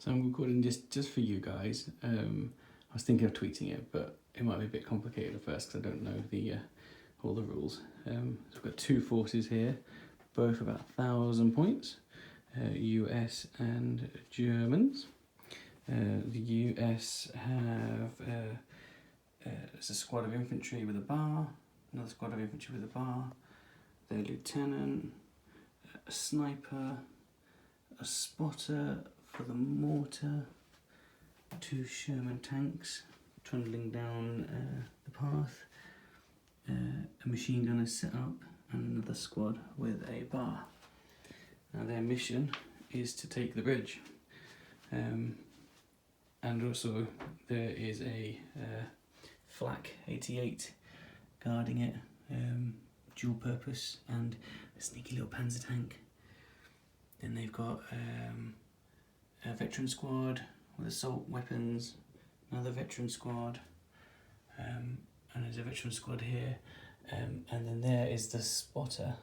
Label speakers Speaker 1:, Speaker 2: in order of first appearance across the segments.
Speaker 1: So I'm recording just for you guys. I was thinking of tweeting it, but it might be a bit complicated at first because I don't know the all the rules. So we've got two forces here, both about 1,000 points, US and Germans. The US have it's a squad of infantry with a bar, another squad of infantry with a bar, their lieutenant, a sniper, a spotter for the mortar, two Sherman tanks trundling down the path, a machine gunner set up, and another squad with a bar. Now their mission is to take the bridge, and also there is a flak 88 guarding it, dual purpose, and a sneaky little panzer tank. Then they've got a veteran squad with assault weapons, another veteran squad, and there's a veteran squad here, and then there is the spotter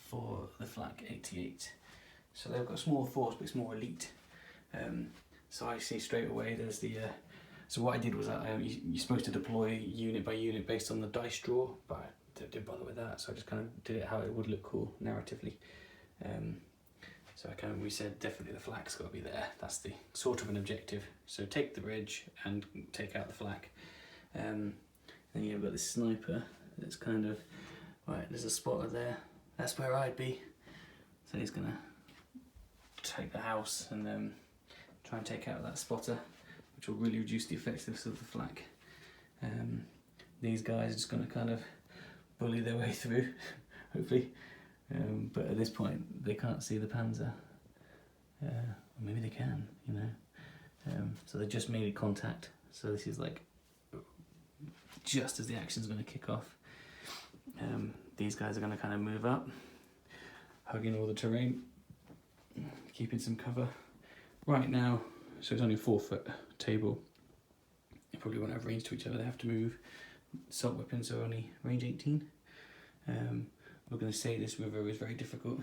Speaker 1: for the flak 88. So they've got a small force, but it's more elite. So I see straight away there's the. So what I did was you're supposed to deploy unit by unit based on the dice draw, but I didn't bother with that. So I just kind of did it how it would look cool narratively. So we said definitely the flak's got to be there. That's the sort of an objective. So take the bridge and take out the flak. Then you've got this sniper that's kind of, right, there's a spotter there. That's where I'd be. So he's gonna take the house and try and take out that spotter, which will really reduce the effectiveness of the flak. These guys are just gonna kind of bully their way through, hopefully. But at this point, they can't see the panzer. Or maybe they can, you know. So they just made contact. So this is like just as the action's going to kick off. These guys are going to kind of move up, hugging all the terrain, keeping some cover. Right now, so it's only a 4-foot table. They probably won't have range to each other. They have to move. Assault weapons are only range 18. We're going to say this river is very difficult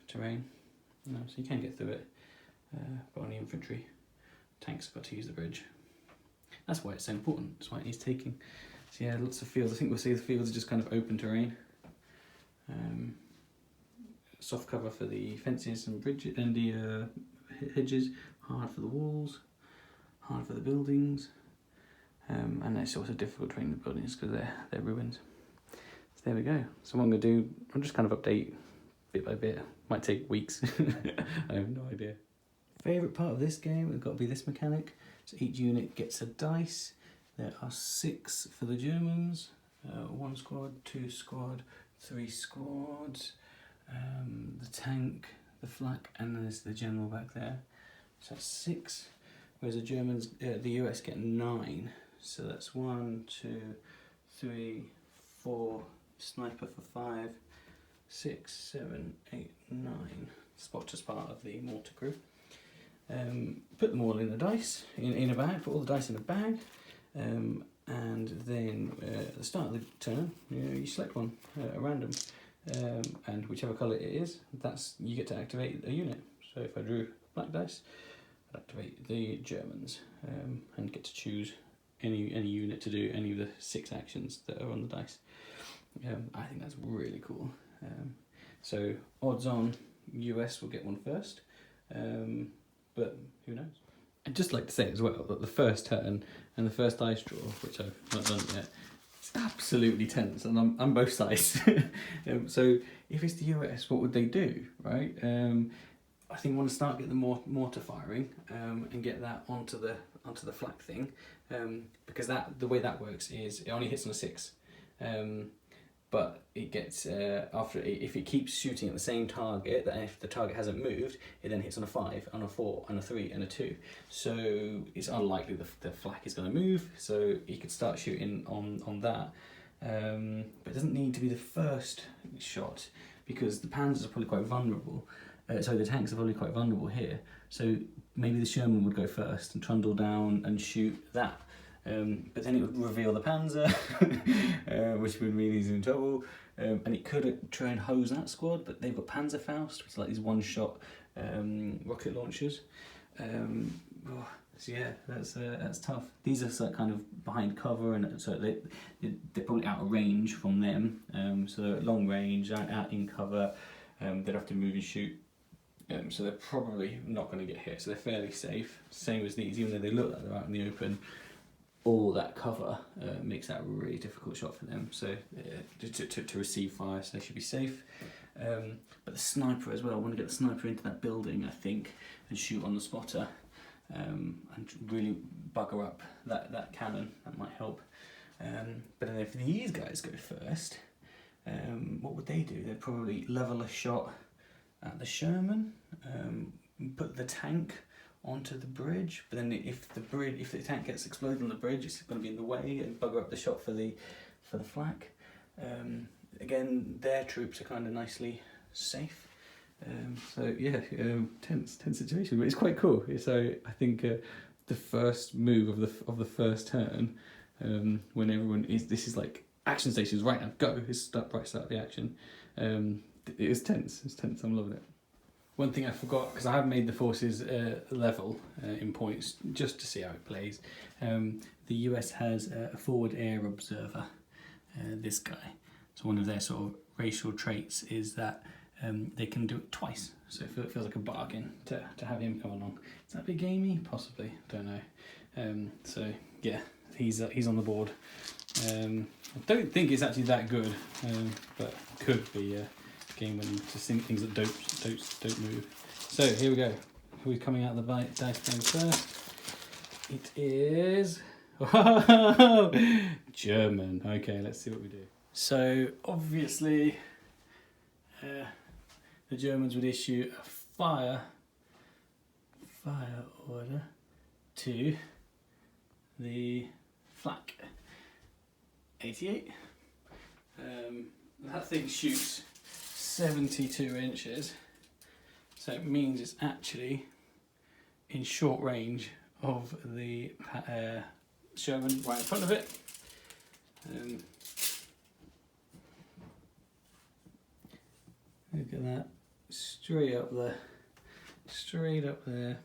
Speaker 1: terrain, so you can get through it, but only infantry. Tanks have got to use the bridge. That's why it's so important. That's why it needs taking. So yeah, lots of fields. I think we'll see the fields are just kind of open terrain. Soft cover for the fences and bridges and the hedges. Hard for the walls. Hard for the buildings. And it's also difficult terrain in the buildings because they're ruined. There we go. So what I'm going to do, I'll just kind of update bit by bit. Might take weeks. I have no idea. Favourite part of this game has got to be this mechanic. So each unit gets a dice. There are 6 for the Germans. 1 squad, 2 squad, 3 squads. The tank, the flak, and there's the general back there. So that's 6. Whereas the Germans, the US get 9. So that's 1, 2, 3, 4. Sniper for 5, 6, 7, 8, 9. Spotter's part of the mortar crew. Put them all in a dice, in a bag, put all the dice in a bag, and then at the start of the turn, you select one at random, and whichever colour it is, you get to activate a unit. So if I drew black dice, I'd activate the Germans, and get to choose any unit to do any of the 6 actions that are on the dice. I think that's really cool. So odds on US will get one first, but who knows? I'd just like to say as well that the first turn and the first dice draw, which I've not done yet, it's absolutely tense, and I'm on both sides. So if it's the US, what would they do, right? I think I want to start getting the mortar firing and get that onto the flak thing, because the way that works is it only hits on a 6. But it gets, if it keeps shooting at the same target, then if the target hasn't moved, it then hits on a 5, on a 4, on a 3, and a 2. So it's unlikely the flak is going to move, so you could start shooting on that. But it doesn't need to be the first shot, because the panzers are probably quite vulnerable. So the tanks are probably quite vulnerable here. So maybe the Sherman would go first and trundle down and shoot that. But then it would reveal the panzer, which would mean he's in trouble. And it could try and hose that squad, but they've got Panzerfaust, which is like these one-shot rocket launchers. Oh, so yeah, that's tough. These are sort of kind of behind cover, and so they're probably out of range from them. So they're at long range, out in cover. They'd have to move and shoot. So they're probably not going to get hit. So they're fairly safe. Same as these, even though they look like they're out in the open. All that cover makes that a really difficult shot for them. So to receive fire, so they should be safe. But the sniper as well. I want to get the sniper into that building, I think, and shoot on the spotter. And really bugger up that cannon. That might help. But then if these guys go first, what would they do? They'd probably level a shot at the Sherman, put the tank onto the bridge. But then if the tank gets exploded on the bridge, it's going to be in the way and bugger up the shot for the flak. Again, their troops are kind of nicely safe. So yeah, tense situation, but it's quite cool. So I think the first move of the first turn, when everyone this is like action stations right now, go, it's start of the action. It is tense. It's tense. I'm loving it. One thing I forgot, because I have made the forces level in points just to see how it plays. The US has a forward air observer. This guy. So one of their sort of racial traits is that they can do it twice, so it feels like a bargain to have him come along. Is that a bit gamey? Possibly, don't know. So yeah, he's on the board. I don't think it's actually that good, but could be a game when you just think things that don't move. So here we go. Who's coming out of the dice game first? It is German. Okay, let's see what we do. So obviously. The Germans would issue a fire order to the flak 88. That thing shoots 72 inches, so it means it's actually in short range of the Sherman right in front of it. Look at that, straight up there.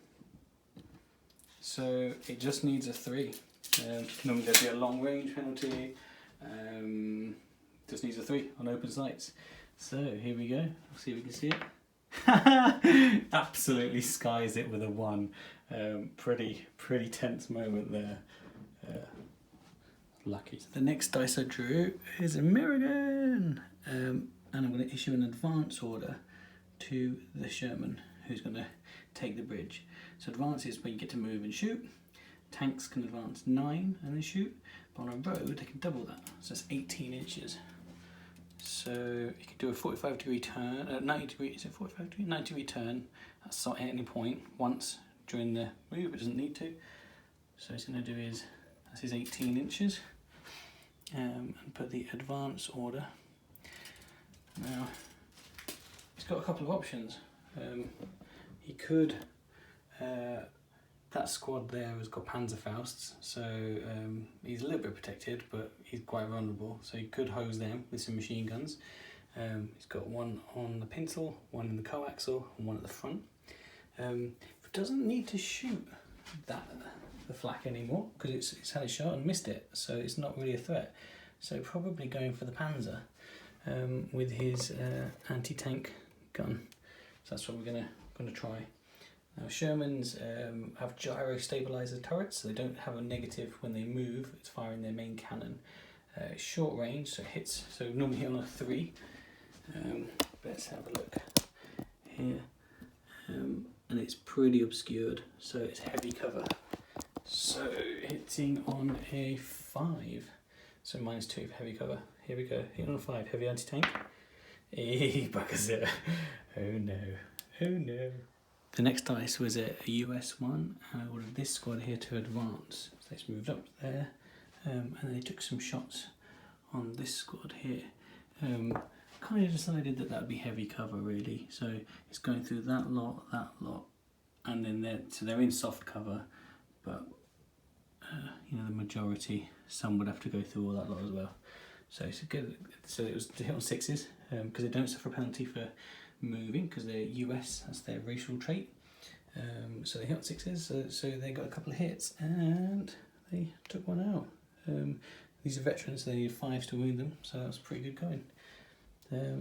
Speaker 1: So it just needs a 3. Normally there'd be a long range penalty. Just needs a 3 on open sights. So here we go. I'll see if we can see it. Absolutely skies it with a 1. Pretty tense moment there. Lucky. So the next dice I drew is American. And I'm going to issue an advance order to the Sherman, who's going to take the bridge. So advance is where you get to move and shoot. Tanks can advance 9 and then shoot, but on a road they can double that, so that's 18 inches. So you can do a 45-degree turn, 90 degree, is it 45 degree? 90 degree turn at any point once during the move, it doesn't need to. So he's going to do that's his 18 inches, and put the advance order. Now, he's got a couple of options. He could, that squad there has got Panzerfausts, so he's a little bit protected, but he's quite vulnerable, so he could hose them with some machine guns. He's got one on the pintle, one in the coaxial, and one at the front. He doesn't need to shoot the flak anymore, because it's had a shot and missed it, so it's not really a threat. So probably going for the Panzer. With his anti-tank gun, so that's what we're gonna try. Now Shermans have gyro stabilizer turrets, so they don't have a negative when they move. It's firing their main cannon. Short range, so hits. So normally hit on a 3. Let's have a look here, and it's pretty obscured, so it's heavy cover. So hitting on a 5. So -2 for heavy cover. Here we go. Hit on a 5. Heavy anti-tank. He buggers it. Oh no. Oh no. The next dice was a US one. I ordered this squad here to advance. So it's moved up there. And then they took some shots on this squad here. Kind of decided that would be heavy cover really. So it's going through that lot, and then they're in soft cover, but you know, the majority, some would have to go through all that lot as well. So it's good. So it was to hit on 6s, because they don't suffer a penalty for moving, because they're US, that's their racial trait. So they hit on sixes, so they got a couple of hits and they took one out. These are veterans, they need 5s to wound them, so that was pretty good going.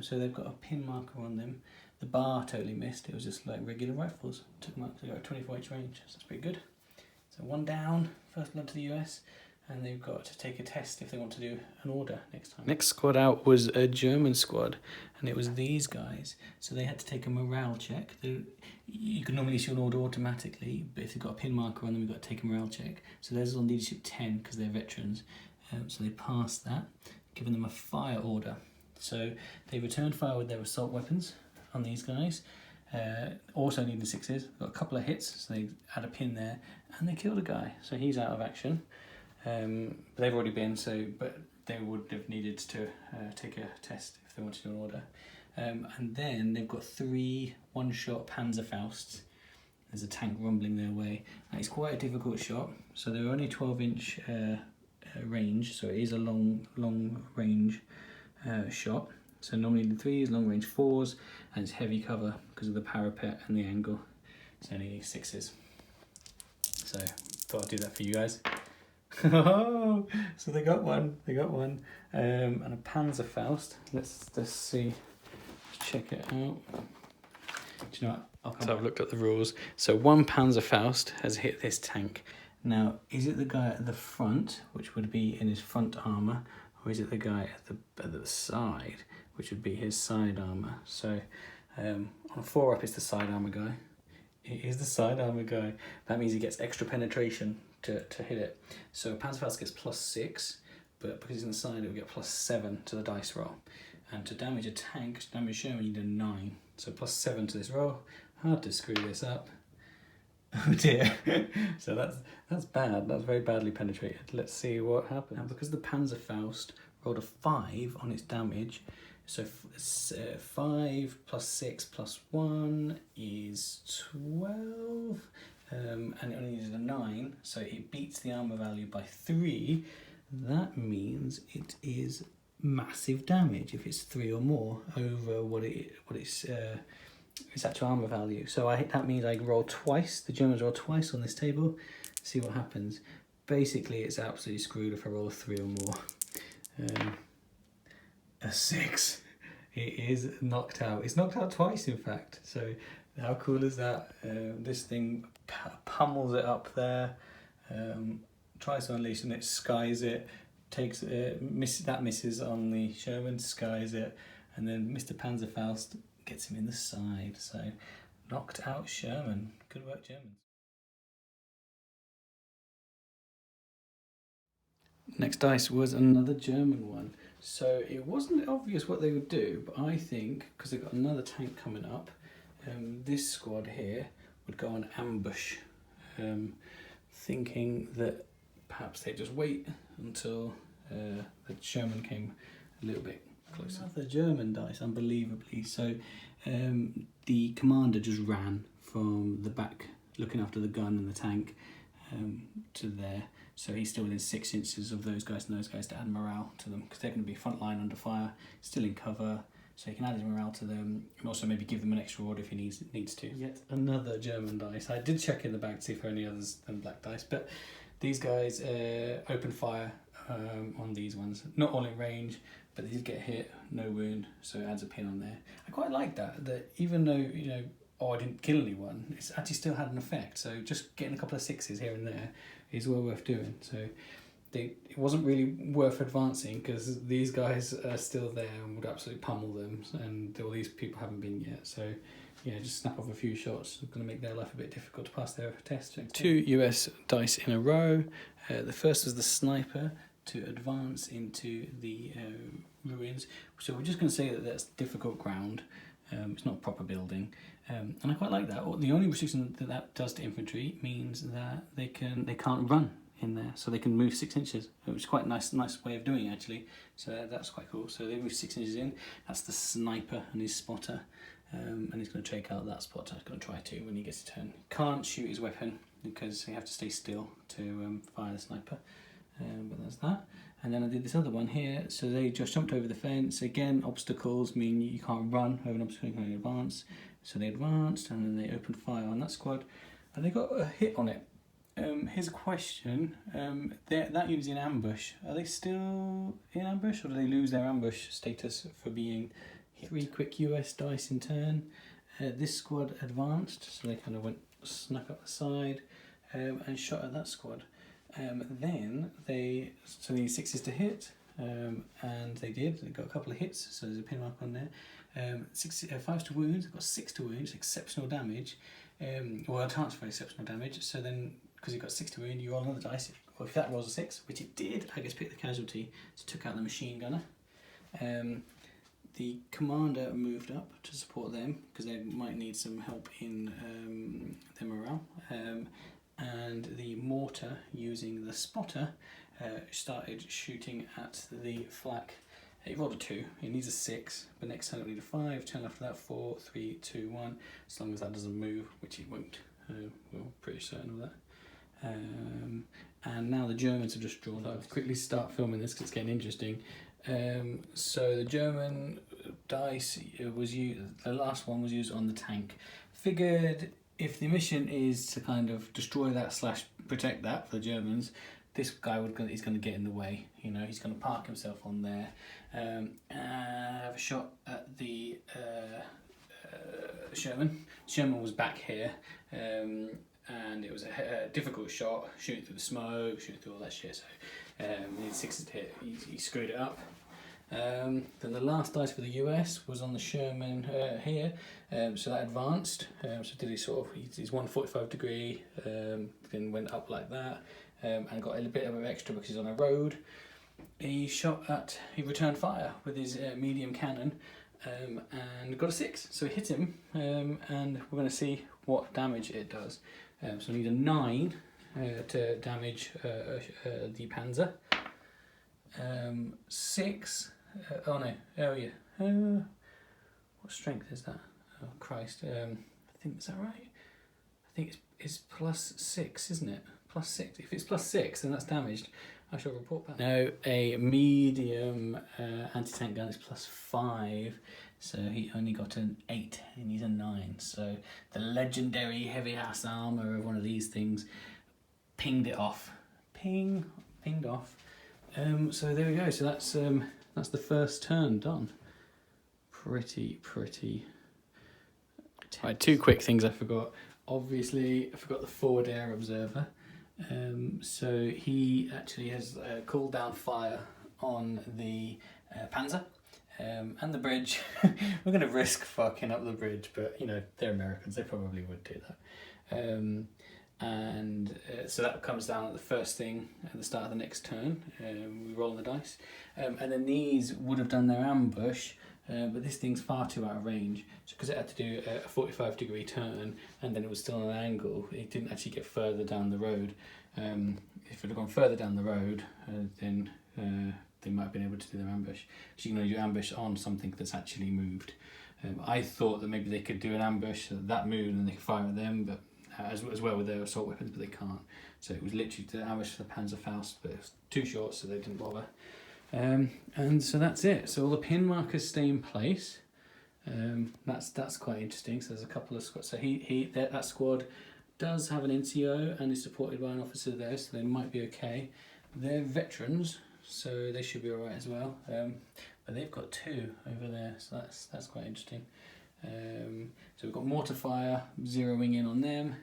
Speaker 1: So they've got a pin marker on them. The bar totally missed, it was just like regular rifles. Took them up, so they got a 24-inch range, so that's pretty good. So one down, first blood to the US, and they've got to take a test if they want to do an order next time. Next squad out was a German squad, and it was these guys. So they had to take a morale check. You can normally issue an order automatically, but if they've got a pin marker on them, you've got to take a morale check. So theirs is on leadership 10 because they're veterans. So they passed that, giving them a fire order. So they returned fire with their assault weapons on these guys. Also needing 6s, got a couple of hits, so they had a pin there, and they killed a guy, so he's out of action. But they've already been, but they would have needed to take a test if they wanted to do an order. And then they've got 3 one-shot Panzerfausts. There's a tank rumbling their way. It's quite a difficult shot, so they're only 12-inch range, so it is a long range shot. So normally the 3s, long range 4s, and it's heavy cover because of the parapet and the angle. So only 6s. So thought I'd do that for you guys. So they got one, and a Panzerfaust. Let's see, check it out. Do you know what? So I've looked at the rules. So one Panzerfaust has hit this tank. Now, is it the guy at the front, which would be in his front armour, or is it the guy at the side, which would be his side armour? So on a 4-up, it's the side armour guy. It is the side armour guy. That means he gets extra penetration to hit it. So Panzerfaust gets +6, but because he's on the side, it will get +7 to the dice roll. And to damage a tank, to damage Sherman, you need a 9. So +7 to this roll. Hard to screw this up. Oh dear. So that's bad. That's very badly penetrated. Let's see what happens. Now, because the Panzerfaust rolled a 5 on its damage, so 5 + 6 + 1 is 12. And it only needed a 9, so it beats the armor value by 3. That means it is massive damage if it's 3 or more over what its actual armor value. So that means I roll twice. The Germans roll twice on this table. See what happens. Basically, it's absolutely screwed if I roll a 3 or more. A 6. It is knocked out. It's knocked out twice, in fact. So how cool is that? This thing pummels it up there, tries to unleash and it skies it, takes it, misses on the Sherman, skies it, and then Mr. Panzerfaust gets him in the side. So knocked out Sherman. Good work, Germans. Next dice was another German one. So it wasn't obvious what they would do, but I think, because they've got another tank coming up, this squad here would go on ambush, thinking that perhaps they just wait until the Sherman came a little bit closer. Another German dice, unbelievably. So the commander just ran from the back, looking after the gun and the tank, to there. So he's still within 6 inches of those guys and those guys to add morale to them, because they're going to be front line under fire, still in cover. So he can add his morale to them, and also maybe give them an extra order if he needs to. Yet another German dice. I did check in the back to see if there are any others than black dice, but these guys open fire on these ones. Not all in range, but they did get hit, no wound, so it adds a pin on there. I quite like that even though, I didn't kill anyone, it's actually still had an effect. So just getting a couple of 6s here and there is well worth doing. So it wasn't really worth advancing because these guys are still there and would absolutely pummel them, and all these people haven't been yet. So yeah, just snap off a few shots. It's going to make their life a bit difficult to pass their test. 2 US dice in a row. The first was the sniper to advance into the ruins. So we're just going to say that that's difficult ground. It's not proper building, and I quite like that. The only restriction that does to infantry means that they can't run in there, so they can move 6 inches, which is quite a nice way of doing it, actually. So that's quite cool. So they move 6 inches in. That's the sniper and his spotter, and he's going to take out that spotter. He's going to try to when he gets a turn. Can't shoot his weapon because you have to stay still to fire the sniper. But that's that. And then I did this other one here. So they just jumped over the fence. Again, obstacles mean you can't run over an obstacle, you can only advance. So they advanced and then they opened fire on that squad and they got a hit on it. Here's a question. That unit's in ambush. Are they still in ambush, or do they lose their ambush status for being hit? 3 quick US dice in turn. This squad advanced, so they kind of snuck up the side and shot at that squad. Then they need 6s to hit, and they did. They got a couple of hits, so there's a pin mark on there. 5s to wounds. They've got 6 to wounds, exceptional damage. Well, a chance for exceptional damage. So then, because you've got 6 to wound, you roll another dice. Well, if that rolls a 6, which it did, I guess pick the casualty. So took out the machine gunner. The commander moved up to support them because they might need some help in their morale. And the mortar, using the spotter, started shooting at the flak. It rolled a 2, it needs a 6, but next turn it'll need a 5, turn after that 4, 3, 2, 1, as long as that doesn't move, which it won't. We're pretty certain of that. And now the Germans have just drawn. I'll quickly start filming this because it's getting interesting. So the German dice was used, the last one was used on the tank. Figured if the mission is to kind of destroy that / protect that for the Germans, this guy is going to get in the way. You know, he's going to park himself on there. And have a shot at the Sherman. Sherman was back here, and it was a difficult shot, shooting through the smoke, shooting through all that shit. So he needed 6s to hit. He screwed it up. Then the last dice for the US was on the Sherman here, so that advanced. So did he he's 145 degree, then went up like that, and got a little bit of an extra because he's on a road. He returned fire with his medium cannon, and got a 6. So he hit him, and we're going to see what damage it does. So we need a 9 to damage the Panzer. 6. What strength is that? Oh Christ! I think, is that right? I think it's +6, isn't it? +6. If it's +6, then that's damaged. I shall report back. No, a medium anti-tank gun is +5, so he only got an 8 and he's a 9. So the legendary heavy ass armor of one of these things pinged it off. Pinged off. So there we go. So that's the first turn done. Pretty. Right, 2 quick things I forgot. Obviously, I forgot the forward air observer. So he actually has cooled down fire on the Panzer and the bridge. We're going to risk fucking up the bridge, but you know, they're Americans, they probably would do that. So that comes down at the first thing at the start of the next turn. We roll the dice, and then these would have done their ambush, but this thing's far too out of range. So because it had to do a 45 degree turn and then it was still on an angle, it didn't actually get further down the road. If it had gone further down the road, then they might have been able to do their ambush. So you can only do ambush on something that's actually moved. I thought that maybe they could do an ambush that moved and they could fire at them, but as well with their assault weapons, but they can't. So it was literally the ambush for the Panzerfaust, but it was too short, so they didn't bother. And so that's it. So all the pin markers stay in place. That's quite interesting. So there's a couple of squads. So that squad does have an NCO and is supported by an officer there, so they might be okay. They're veterans, so they should be alright as well. But they've got 2 over there, so that's quite interesting. So we've got mortar fire zeroing in on them,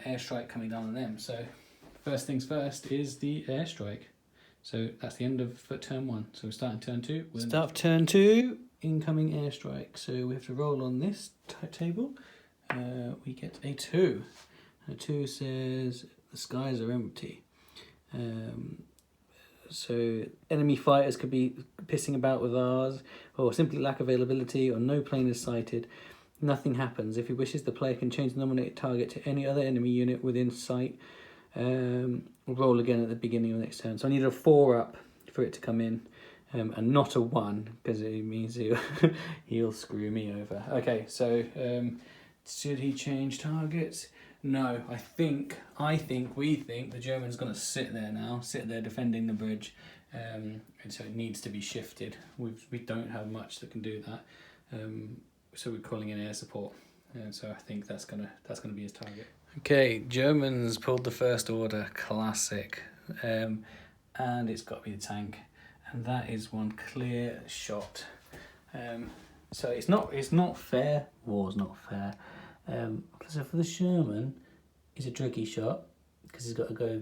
Speaker 1: airstrike coming down on them. So first things first is the airstrike. So that's the end of turn 1. So we're starting turn 2. Start of turn 2, incoming airstrike. So we have to roll on this table. We get a 2. A 2 says the skies are empty. So enemy fighters could be pissing about with ours, or simply lack availability, or no plane is sighted. Nothing happens. If he wishes, the player can change the nominated target to any other enemy unit within sight. We'll roll again at the beginning of the next turn. So I need a 4 up for it to come in, and not a 1, because it means he'll screw me over. Okay, so should he change targets? No, we think the German's going to sit there defending the bridge, and so it needs to be shifted. We don't have much that can do that, so we're calling in air support. So I think that's gonna be his target. Okay, Germans pulled the first order, classic, and it's got to be the tank, and that is one clear shot. So it's not fair. War's not fair. So for the Sherman, it's a tricky shot because he's got to go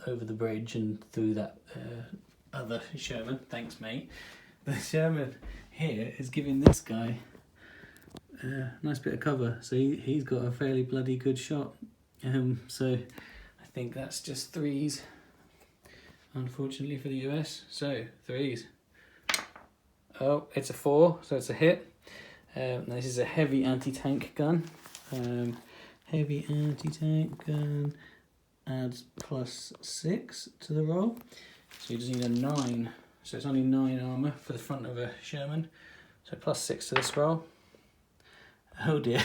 Speaker 1: over the bridge and through that other Sherman. Thanks, mate. The Sherman here is giving this guy a nice bit of cover, so he's got a fairly bloody good shot. So I think that's just threes, unfortunately for the US. So threes. Oh, it's a 4, so it's a hit. This is a heavy anti-tank gun. Heavy anti-tank gun adds +6 to the roll. So you just need a 9. So it's only 9 armour for the front of a Sherman. So +6 to this roll. Oh dear.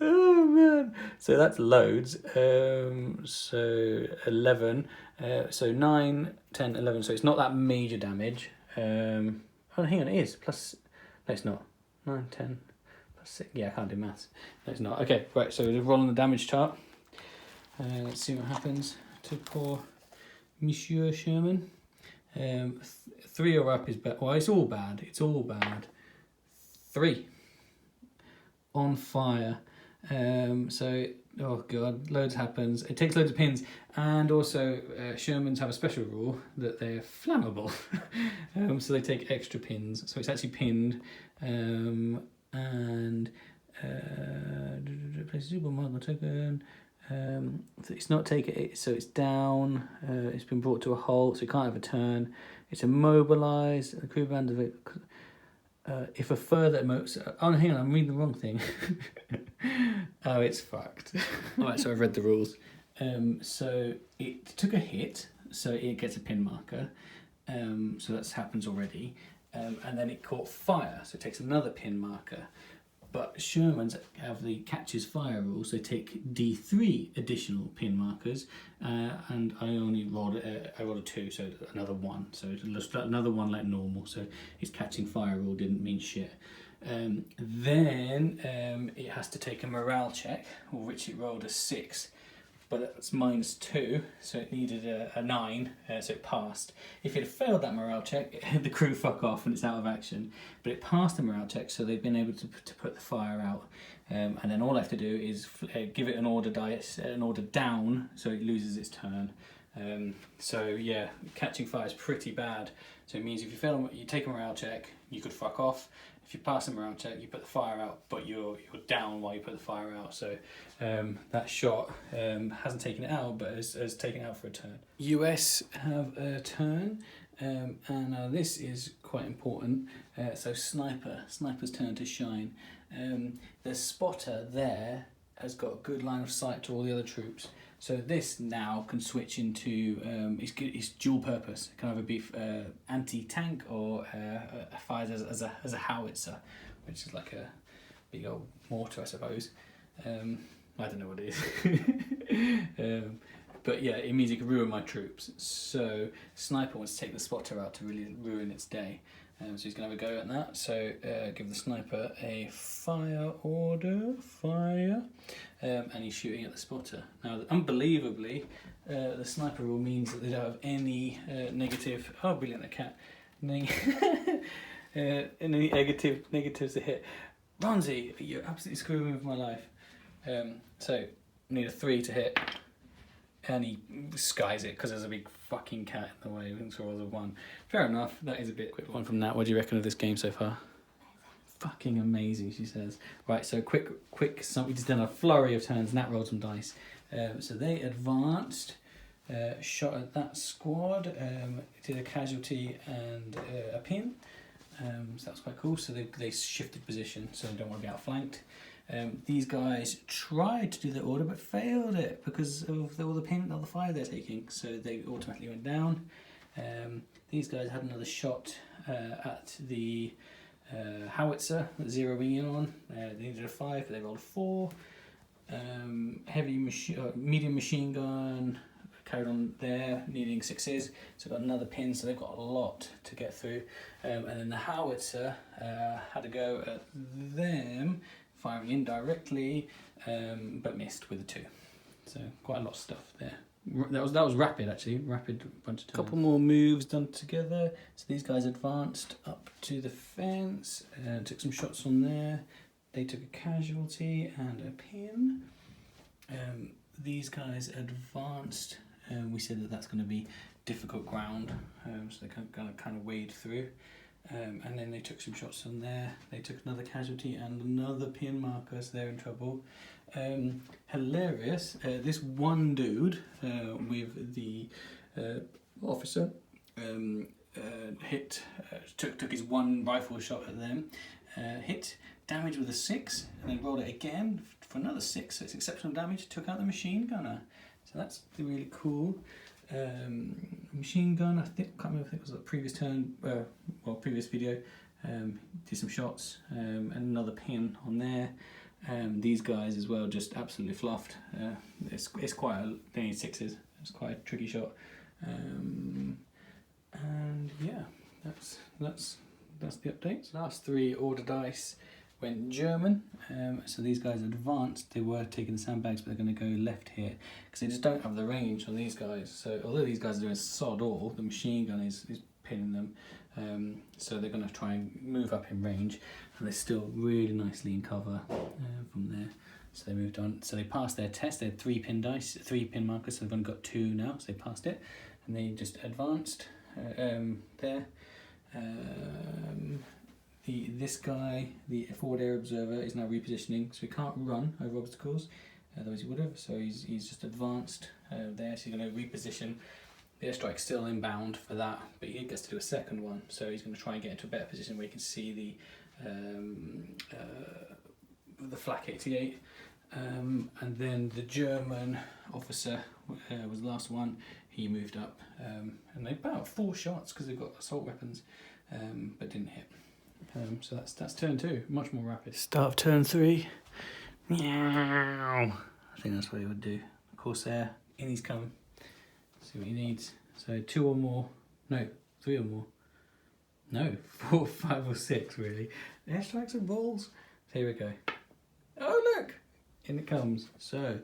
Speaker 1: Oh man. So that's loads. So 11. So 9, 10, 11. So it's not that major damage. Oh, hang on, it is. No, it's not. 9, 10, +6. Yeah, I can't do maths. No, it's not. Okay, right. So we're rolling the damage chart. Let's see what happens to poor Monsieur Sherman. 3 or up is bad. Well, it's all bad. It's all bad. 3. On fire. So, oh god, loads happens. It takes loads of pins, and also Shermans have a special rule that they're flammable. So they take extra pins. So it's actually pinned, and place a super marker token. It's not taken, so it's down. It's been brought to a halt, so it can't have a turn. It's immobilized. The crew band of it. If a further oh, hang on, I'm reading the wrong thing. Oh, it's fucked. Alright, so I've read the rules. So it took a hit, so it gets a pin marker. So that happens already. And then it caught fire, so it takes another pin marker. But Shermans have the catches fire rule, so they take D3 additional pin markers, and I only rolled a 2, so another 1, so it's another 1 like normal. So his catching fire rule didn't mean shit. Then it has to take a morale check, of which it rolled a 6. But that's -2, so it needed a 9, so it passed. If it had failed that morale check, the crew fuck off and it's out of action. But it passed the morale check, so they've been able to put the fire out. And then all I have to do is give it an order dice, an order down, so it loses its turn. So yeah, catching fire is pretty bad. So it means if you fail, you take a morale check, you could fuck off. If you pass a morale check, you put the fire out, but you're down while you put the fire out. So that shot hasn't taken it out, but has taken it out for a turn. US have a turn, and this is quite important. So sniper's turn to shine. The spotter there has got a good line of sight to all the other troops. So this now can switch into, it's dual purpose. It can either be anti-tank or fires as a howitzer, which is like a big old mortar, I suppose. I don't know what it is. But yeah, it means it can ruin my troops. So Sniper wants to take the spotter out to really ruin its day. So he's going to have a go at that. So give the Sniper a fire order, fire. And he's shooting at the spotter. Now, unbelievably, the Sniper rule means that they don't have any negative... Oh, brilliant, a cat. Any negatives to hit. Ronzi, you're absolutely screwing with my life. So, I need a 3 to hit. And he skies it because there's a big fucking cat in the way. So rolls a 1. Fair enough. That is a bit quick one from Nat. What do you reckon of this game so far? Fucking amazing, she says. Right, so quick. We just done a flurry of turns. Nat rolled some dice. So they advanced, shot at that squad, did a casualty and a pin. So that was quite cool. So they shifted position, so they don't want to be outflanked. These guys tried to do their order but failed it because of all the fire they're taking, so they automatically went down. These guys had another shot at the howitzer, zeroing in on. They needed a 5, but they rolled a 4. Medium machine gun, carried on there, needing 6s, so got another pin, so they've got a lot to get through. And then the howitzer had to go at them, firing indirectly, but missed with a 2. So quite a lot of stuff there. That was rapid actually, rapid bunch of turns. Couple more moves done together. So these guys advanced up to the fence, took some shots on there. They took a casualty and a pin. These guys advanced. We said that that's going to be difficult ground, so they're going to kind of wade through. And then they took some shots on there. They took another casualty and another pin marker, so they're in trouble. Hilarious. This one dude with the officer hit, took his one rifle shot at them, hit, damage with a 6, and then rolled it again for another 6. So it's exceptional damage. Took out the machine gunner. So that's really cool. Machine gun, I can't remember if it was the previous turn, previous video, did some shots, and another pin on there. These guys as well just absolutely fluffed. It's quite they need 6s, it's quite a tricky shot. And yeah, that's the updates. Last 3 order dice went German, so these guys advanced. They were taking the sandbags, but they're going to go left here because they just don't have the range on these guys. So although these guys are doing sod all, the machine gun is pinning them, so they're going to try and move up in range, and they're still really nicely in cover from there. So they moved on. So they passed their test. They had 3 pin dice, 3 pin markers, so they've only got 2 now, so they passed it, and they just advanced there. This guy, the forward air observer, is now repositioning, so he can't run over obstacles, otherwise he would have. So he's just advanced there, so he's going to reposition. The airstrike's still inbound for that, but he gets to do a second one, so he's going to try and get into a better position where he can see the Flak 88. And then the German officer was the last one. He moved up, and they about 4 shots because they've got assault weapons, but didn't hit. So that's turn 2, much more rapid. Start of turn 3. Meow. I think that's what he would do. Corsair, in he's coming. See what he needs. So 2 or more. No, 3 or more. No, 4, 5 or 6 really. Airstrikes and balls. So here we go. Oh look! In it comes. So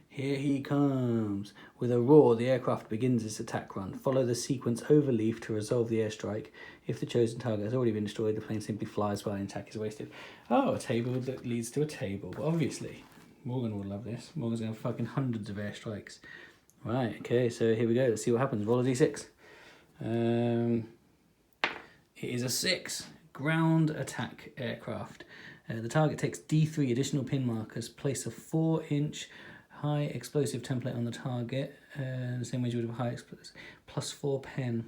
Speaker 1: here he comes. With a roar, the aircraft begins its attack run. Follow the sequence overleaf to resolve the airstrike. If the chosen target has already been destroyed, the plane simply flies while an attack is wasted. Oh, a table that leads to a table. Well, obviously, Morgan will love this. Morgan's going to have fucking hundreds of airstrikes. Right, okay, so here we go. Let's see what happens. Roll a d6. It is a 6. Ground attack aircraft. The target takes D3 additional pin markers. Place a 4-inch high explosive template on the target. The same way you would have high explosive. Plus 4 pen.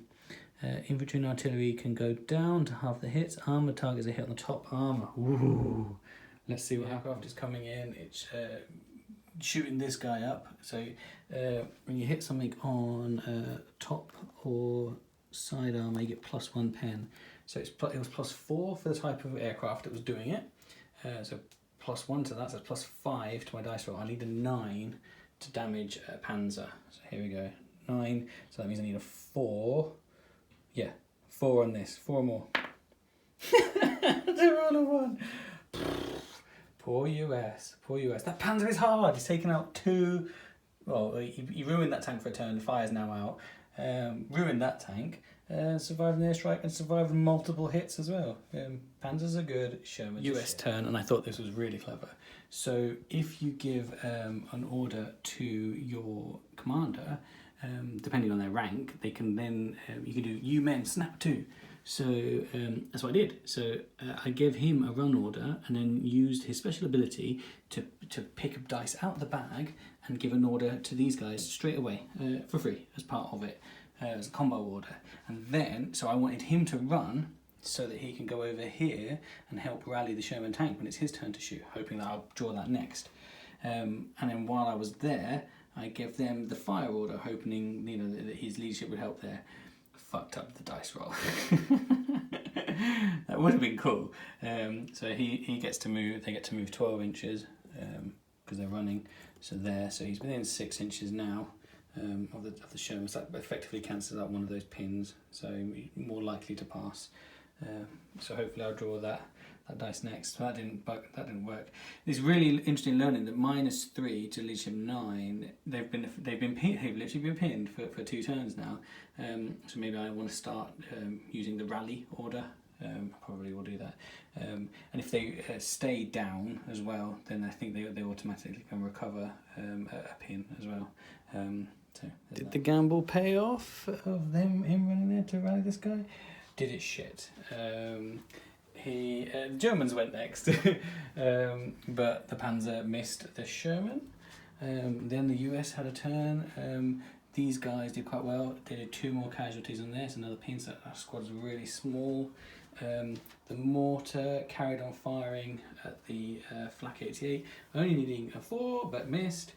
Speaker 1: Infantry and artillery can go down to half the hits. Armor targets are hit on the top armor. Ooh. Let's see what aircraft is coming in. It's shooting this guy up. So when you hit something on top or side armor, you get plus 1 pen. So it was plus 4 for the type of aircraft that was doing it. So plus 1 to that, so plus 5 to my dice roll. I need a 9 to damage Panzer. So here we go. 9. So that means I need a 4. Yeah, 4 on this. 4 more. They're all in 1. Poor US. Poor US. That Panzer is hard. He's taken out 2. Well, he ruined that tank for a turn. The fire's now out. Ruined that tank. Survived an airstrike and survived multiple hits as well. Panzers are good. Sherman's US turn, and I thought this was really clever. So if you give an order to your commander, depending on their rank, they can then you can do you men snap 2. So that's what I did. So I gave him a run order and then used his special ability to pick up dice out of the bag and give an order to these guys straight away for free as part of it. As a combo order, and then so I wanted him to run so that he can go over here and help rally the Sherman tank when it's his turn to shoot, hoping that I'll draw that next. And then while I was there, I gave them the fire order, hoping that his leadership would help there. Fucked up the dice roll. That would have been cool. So he gets to move. They get to move 12 inches because they're running. So he's within 6 inches now. of the Sherman. So that effectively cancels out one of those pins, so more likely to pass. So hopefully I'll draw that dice next. That didn't work. It's really interesting learning that -3 to leadership 9. They've literally been pinned for 2 turns now. So maybe I want to start using the rally order. Probably will do that. And if they stay down as well, then I think they automatically can recover a pin as well. So did the gamble pay off of him running there to rally this guy? Did it shit? The Germans went next, but the Panzer missed the Sherman. Then the US had a turn. These guys did quite well. They did 2 more casualties on this, another pin, so our squad was really small. The mortar carried on firing at the Flak 88, only needing a 4, but missed.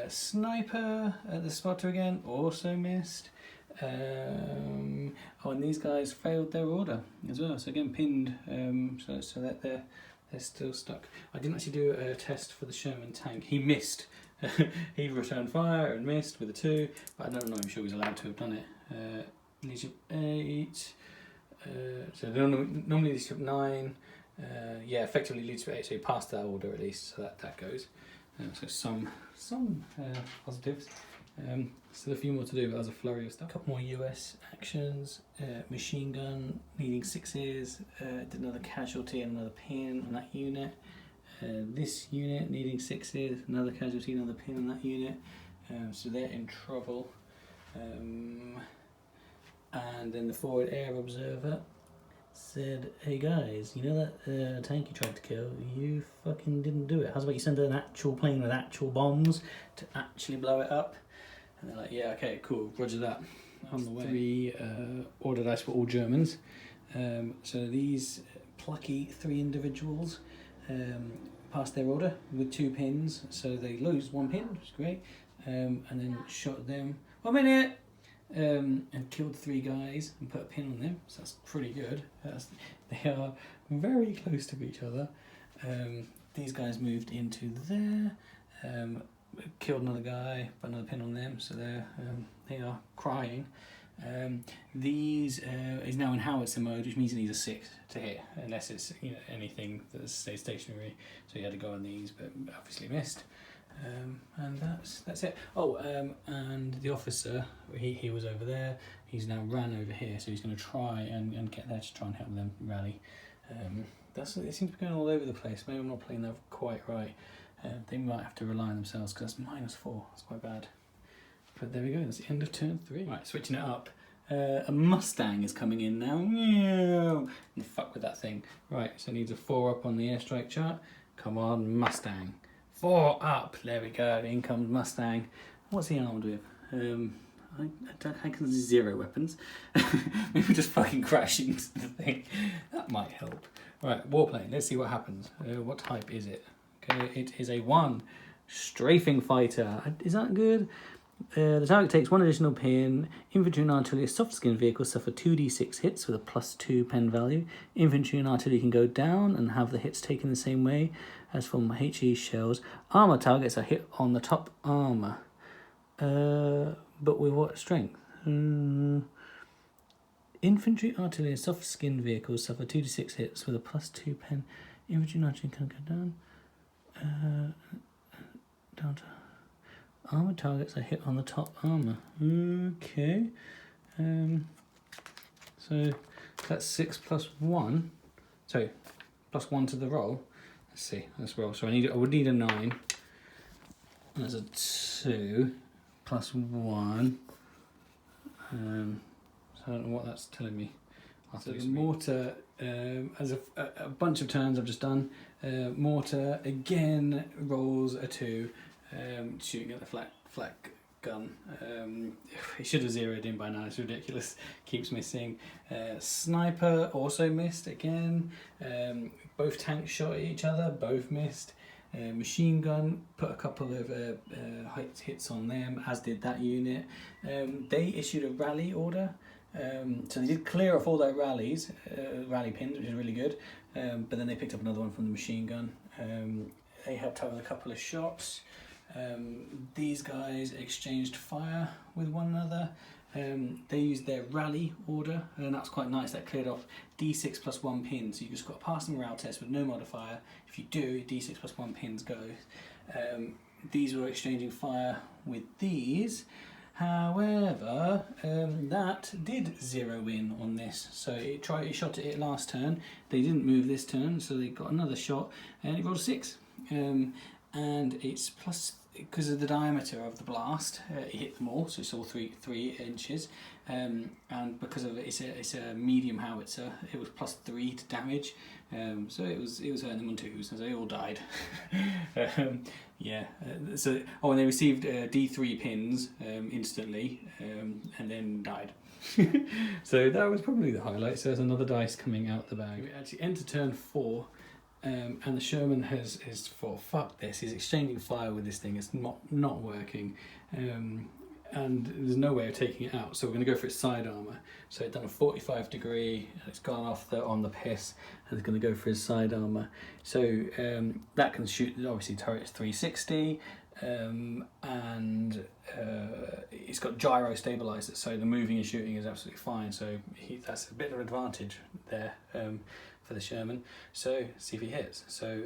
Speaker 1: Sniper at the spotter again, also missed. And these guys failed their order as well, so again pinned, so that they're still stuck. I didn't actually do a test for the Sherman tank. He missed. He returned fire and missed with a 2, but I'm not even sure he was allowed to have done it. Leadership 8, so normally leadership 9, yeah, effectively leadership 8, so he passed that order at least, so that goes. So some positives. Still a few more to do, but that was a flurry of stuff. A couple more US actions. Machine gun needing 6s, did another casualty and another pin on that unit. This unit needing 6s, another casualty, another pin on that unit. So they're in trouble. And then the forward air observer said, hey guys, you know that tank you tried to kill, you fucking didn't do it. How's about you send an actual plane with actual bombs to actually blow it up? And they're like, yeah, okay, cool, roger that, on the way. 3 order dice for all Germans. So these plucky 3 individuals passed their order with 2 pins, so they lose 1 pin, which is great, and then shot them, 1 minute, and killed 3 guys and put a pin on them, so that's pretty good. They are very close to each other. These guys moved into there, killed another guy, put another pin on them, so they are crying. These is now in howitzer mode, which means it needs a 6 to hit, unless it's anything that stays stationary. So you had to go on these, but obviously missed. And that's it. Oh, and the officer, he was over there. He's now ran over here, so he's going to try and get there to try and help them rally. It seems to be going all over the place. Maybe I'm not playing that quite right. They might have to rely on themselves because that's -4. That's quite bad. But there we go. That's the end of turn 3. Right, switching it up. A Mustang is coming in now. And fuck with that thing. Right, so it needs a 4 up on the airstrike chart. Come on, Mustang. 4 up. There we go. In comes Mustang. What's he armed with? I can see 0 weapons. Maybe just fucking crash into the thing. That might help. Right, warplane. Let's see what happens. What type is it? Okay, it is a 1. Strafing fighter. Is that good? The target takes 1 additional pin. Infantry and artillery soft skin vehicles suffer 2d6 hits with a +2 pen value. Infantry and artillery can go down and have the hits taken the same way as from HE shells. Armor targets are hit on the top armor. But with what strength? Infantry, artillery, and soft skin vehicles suffer 2d6 hits with a +2 pen. Infantry and artillery can go down. Down to armor targets are hit on the top armor. Okay. So that's 6 + 1. Sorry, +1 to the roll. Let's see. Let's roll. So I would need a 9. And that's a 2 + 1. So I don't know what that's telling me. So the mortar, as a bunch of turns I've just done, mortar again rolls a 2, shooting at the flak gun. It should have zeroed in by now, it's ridiculous, keeps missing. Sniper also missed again. Both tanks shot at each other, both missed. Machine gun put a couple of hits on them, as did that unit. They issued a rally order. So they did clear off all their rally pins, which is really good, but then they picked up another one from the machine gun. They helped out with a couple of shots. These guys exchanged fire with one another. They used their rally order, and that's quite nice. That cleared off D6 plus 1 pin, so you just got to pass the morale test with no modifier. If you do, D6 plus 1 pins go. These were exchanging fire with these. However, that did 0 in on this, so it shot at it last turn. They didn't move this turn, so they got another shot, and it rolled a 6. And it's plus, because of the diameter of the blast, it hit them all, so it's all 3 inches. And because of it's a medium howitzer, it was plus 3 to damage. So it was hurting them on 2s, and they all died. And they received D3 pins instantly, and then died. So that was probably the highlight. So there's another dice coming out the bag. We actually enter turn 4. And the Sherman has thought, fuck this, he's exchanging fire with this thing, it's not working, and there's no way of taking it out, so we're going to go for its side armour. So it's done a 45 degree, it's gone off on the piss, and it's going to go for his side armour. So that can shoot, obviously turret's 360, and it's got gyro stabilizer, so the moving and shooting is absolutely fine, so that's a bit of an advantage there for the Sherman. So see if he hits. So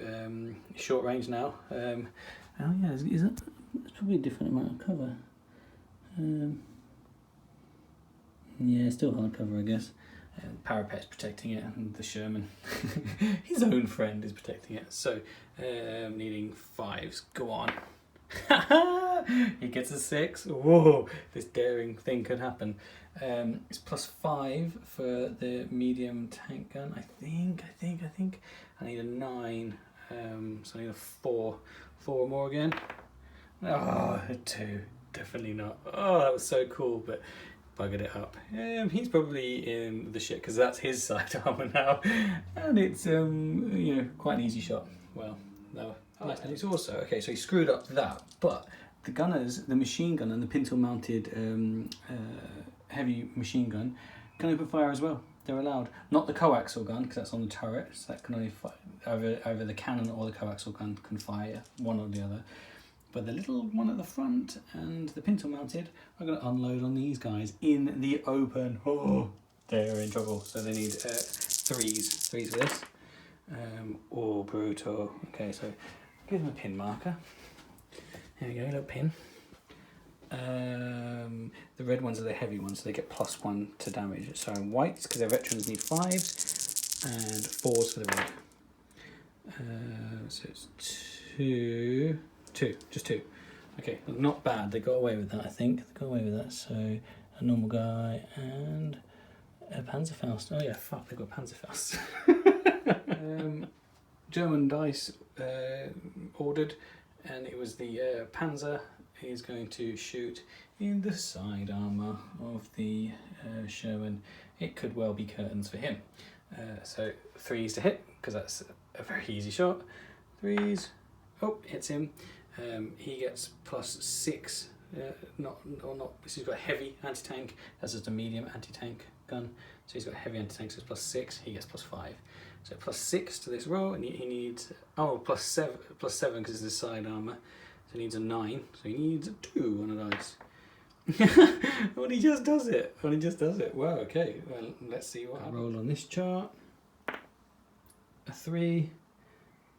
Speaker 1: short range now. Oh yeah, is that? It's probably a different amount of cover. Yeah, still hard cover, I guess. Parapet's protecting it, and the Sherman, his own friend, is protecting it. So needing 5s. Go on. He gets a 6. Whoa, this daring thing could happen. It's plus 5 for the medium tank gun. I think. I need a 9. So I need a 4. 4 or more again. Oh, a 2. Definitely not. Oh, that was so cool, but buggered it up. He's probably in the shit because that's his side armor now, and it's quite an easy shot. Well, no. And it's also okay. So he screwed up that, but the gunners, the machine gun and the pintle-mounted heavy machine gun, can open fire as well. They're allowed. Not the coaxial gun because that's on the turret, so that can only fire either the cannon or the coaxial gun can fire one or the other. But the little one at the front and the pintle-mounted are going to unload on these guys in the open. Oh, they're in trouble. So they need 3s for this. Oh, brutal. Okay, so give them a pin marker. There we go, a little pin. The red ones are the heavy ones, so they get plus 1 to damage. So whites, because their veterans need 5s, and 4s for the red. So it's 2, just 2. Okay, not bad. They got away with that, I think. They got away with that. So a normal guy and a Panzerfaust. Oh yeah, fuck, they got Panzerfaust. German dice ordered, and it was the Panzer. He's going to shoot in the side armour of the Sherman. It could well be curtains for him. So 3s to hit, because that's a very easy shot. 3s. Oh, hits him. He gets plus 6. This has got heavy anti-tank. That's just a medium anti-tank gun. So he's got heavy anti-tank, so it's plus 6. He gets plus 5. So plus 6 to this roll, and he needs plus 7 because it's his side armour. So he needs a 9. So he needs a 2 on a dice. Well, he just does it. Wow. Okay. Well, let's see what happens. Roll on this chart. A 3.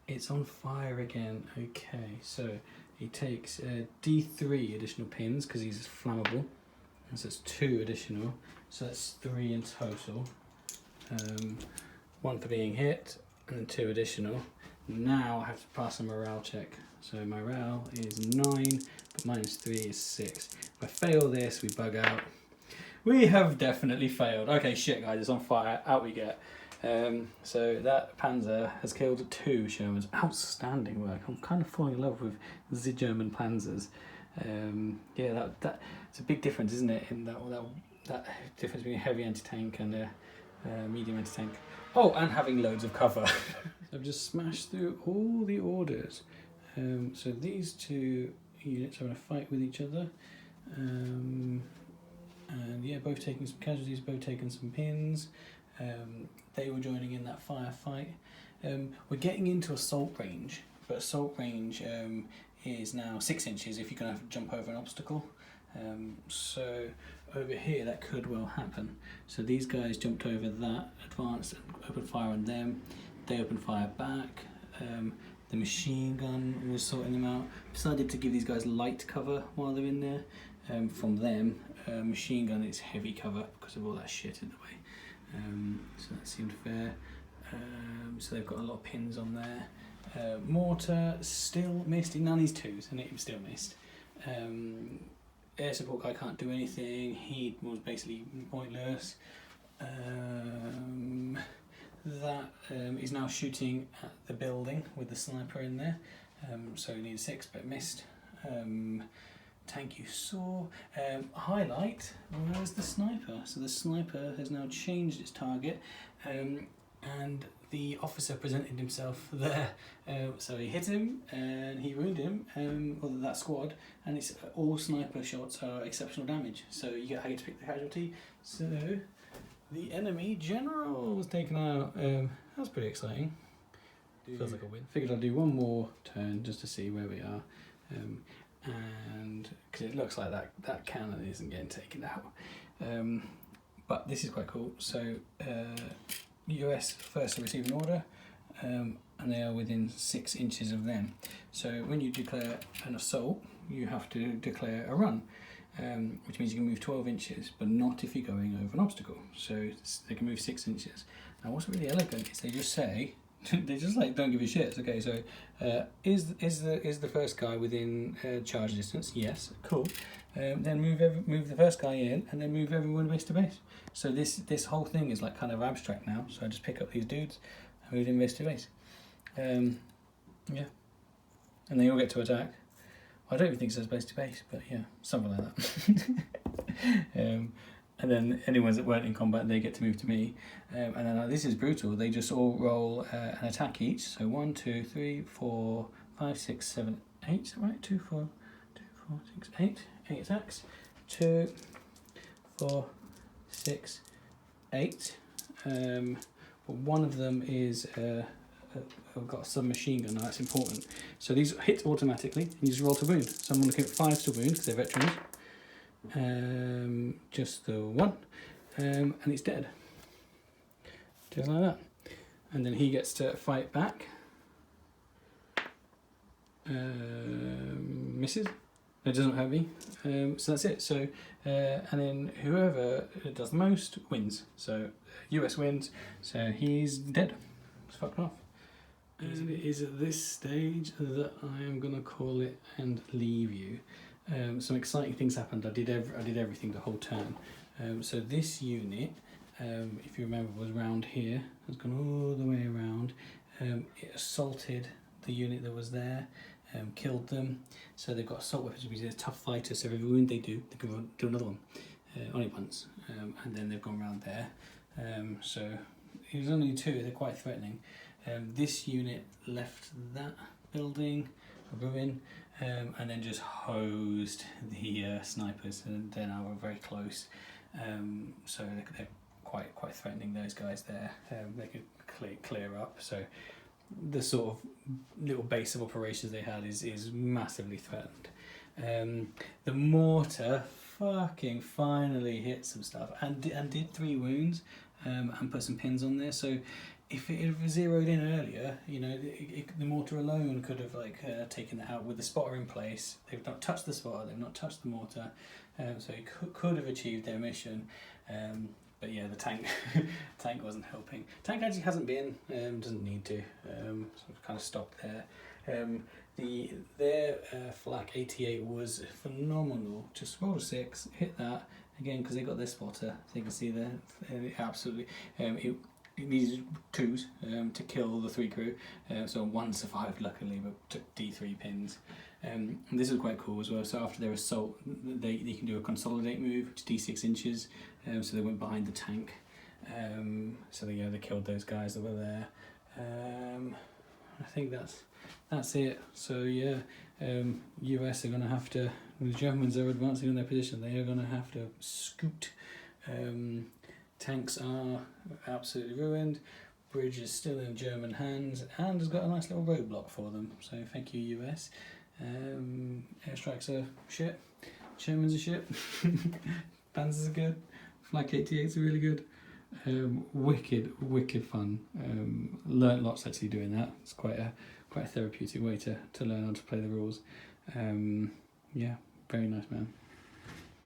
Speaker 1: It's on fire again. Okay, so he takes D3 additional pins because he's flammable. And so it's 2 additional. So that's 3 in total. 1 for being hit, and then 2 additional. Now I have to pass a morale check. So morale is 9, but minus 3 is 6. If I fail this, we bug out. We have definitely failed. Okay, shit guys, it's on fire. Out we get. So that Panzer has killed 2 Shermans. Outstanding work. I'm kind of falling in love with the German Panzers. Yeah, that it's a big difference, isn't it? In that difference between a heavy anti-tank and a medium anti-tank. Oh, and having loads of cover. I've just smashed through all the orders. So these 2 units are going to fight with each other. And yeah, both taking some casualties, both taking some pins. They were joining in that firefight. We're getting into assault range, but assault range is now 6 inches if you're going to have to jump over an obstacle. So over here that could well happen. So these guys jumped over that, advanced, and opened fire on them. They opened fire back. The machine gun was sorting them out. Decided to give these guys light cover while they're in there. From them, machine gun is heavy cover because of all that shit in the way. So that seemed fair. So they've got a lot of pins on there. Mortar still missed. None of these twos, and it was still missed. Air support guy can't do anything. He was basically pointless. That is now shooting at the building with the sniper in there. So he needed 6 but missed. Tank you saw. Highlight was the sniper. So the sniper has now changed its target, and the officer presented himself there. So he hit him and he wounded him, or that squad, and it's all sniper shots are exceptional damage. So you get how you to pick the casualty. So the enemy general was taken out. That's pretty exciting. Feels like a win. Figured I'd do one more turn just to see where we are. And because it looks like that cannon isn't getting taken out. But this is quite cool. So US first to receive an order, and they are within 6 inches of them. So when you declare an assault, you have to declare a run, which means you can move 12 inches, but not if you're going over an obstacle. So they can move 6 inches. Now what's really elegant is they just say, they just like don't give a shit. Okay, so is the first guy within charge distance? Yes, cool. Then move the first guy in, and then move everyone base to base. So this whole thing is like kind of abstract now. So I just pick up these dudes, and move them base to base. Yeah, and they all get to attack. I don't even think it says base to base, but yeah, something like that. And then anyone that weren't in combat, they get to move to me. And then this is brutal. They just all roll an attack each. So 1, 2, 3, 4, 5, 6, 7, 8. Is that right? 2, 4, 6, 8. 8 attacks. 2, 4, 6, 8. But one of them is I've got a submachine gun. Now that's important. So these hit automatically, and you just roll to wound. So I'm looking at 5 to wound because they're veterans. Just the one, and it's dead, just like that. And then he gets to fight back. Misses. It doesn't hurt me. So that's it. So and then whoever does the most wins. So US wins. So he's dead. He's fucked off. And it is at this stage that I am gonna call it and leave you. Some exciting things happened. I did everything the whole turn. So this unit, if you remember, was round here. It's gone all the way around. It assaulted the unit that was there, killed them. So they've got assault weapons because they're tough fighters. So every wound they do, they can do another one, only once. And then they've gone round there. So it was only 2. They're quite threatening. This unit left that building, a ruin. And then just hosed the snipers, and they're now very close. So they're quite threatening, those guys there. They could clear up. So the sort of little base of operations they had is massively threatened. The mortar fucking finally hit some stuff and did 3 wounds, and put some pins on there. So if it had zeroed in earlier, you know, the mortar alone could have taken it out with the spotter in place. They've not touched the spotter, they've not touched the mortar, so it could have achieved their mission. But yeah, the tank wasn't helping. Tank actually hasn't been, doesn't need to, so we've kind of stopped there. Their flak 88 was phenomenal. Just roll a 6, hit that again because they got their spotter. So you can see there, absolutely. It needed 2s to kill the 3 crew, so 1 survived luckily, but took D3 pins. And this is quite cool as well. So after their assault, they can do a consolidate move, which is D6 inches. So they went behind the tank. So they killed those guys that were there. I think that's it. So yeah, US are going to have to. The Germans are advancing on their position. They are going to have to scoot. Tanks are absolutely ruined. Bridge is still in German hands and has got a nice little roadblock for them. So thank you, US. Airstrikes are shit. Shermans are shit. Panzers are good. Flak 88s are really good. Wicked fun. Learnt lots actually doing that. It's quite a therapeutic way to learn how to play the rules. Yeah, very nice, man.